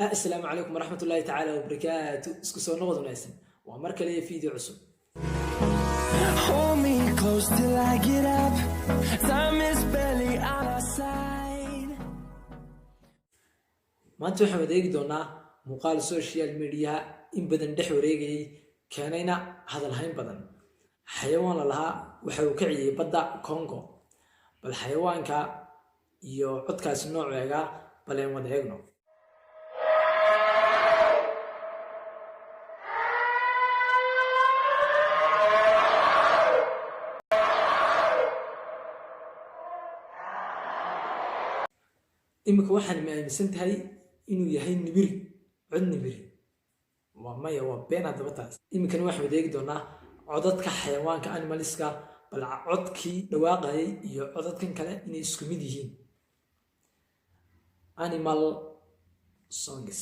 السلام عليكم ورحمة الله تعالى وبركاته. اسكو سو نقد وناسن ومركا لي فيديو عصب. maanta waxaan wadaagi doonaa muuqaal social media in badan dhex wareegay keenayna hadal hayn badan. xayawaan la lahaa waxa uu ka ciyay badda Congo, bal xayawaanka iyo codkaasi nooceega baleen wada eegno. imika waxaan ma aaminsan tahay inuu yahay nibiri, cod nibiri. waa maya, waa been haddaba taas. imikana waxaan wadaegi doonaa codadka xayawaanka animaliska, bal codkii dhawaaqayay iyo codadkan kale inay isku mid yihiin. animal songs.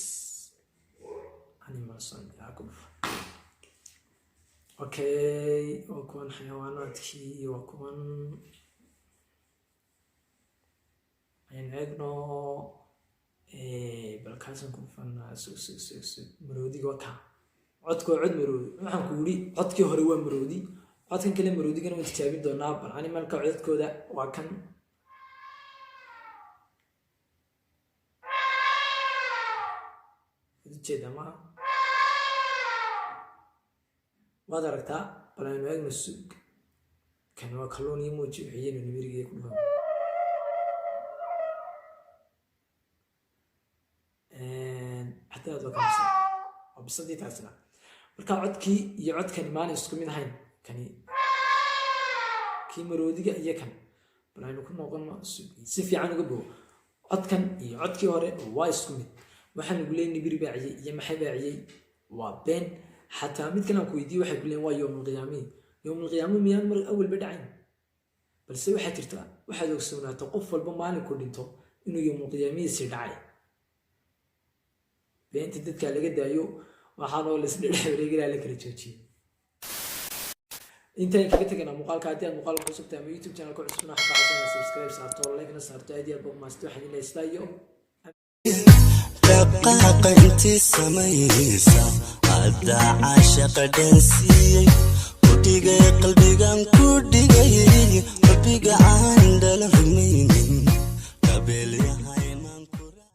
okay, waa kuwan xayawaanaadkii, waa kuwan ayaan eegno. balkaasan ku fanaa maroodiga waka codka cod maroodi. waxaan ku yiri codkii hore waa maroodi, codkan kale maroodigana waan tijaabin doonaa. bal animalka codadkooda waa kan. ujeeda ma waad aragtaa. bal aynu eegno sug. kan waa kalluun iyo muuji waxaynu nimiriga ku dhaw. حتى هذا كمسة وبصدي تعسنا مركا عدكي يعدكن ماني اسكو ميد هين كني كي مروديغا ايا كان بلاينو كنا نقول سي فيعان غبو عدكن يعدكي هوري waa isku mid. waxaan ugu leeyahay nibiri baaciyay iyo maxay baaciyay waa been. xataa mid kale ku weydiiyay waxay kuleen waa yawmul qiyaamah. yawmul qiyaamah miyaan mar awal badhacayn, balse waxa jirta waxaad ogsoonaato qof walba maalin ku dhinto inuu yawmul qiyaamah si dhacay. بنت دتك laga daayo waxaan oo la isdheereeyay la kala joojiyay. inta kaga tagana muuqaalka hadii aad muuqaal ku subtay ama YouTube channel ku cusubna xaqaa subscribe saarto like na saarto aad iyo aad ma waxaan inaystayo دقائق انت سميسة عدا عاشق دنسي كوديغي قلبيغان كوديغي ربيغا عند الرمين قبل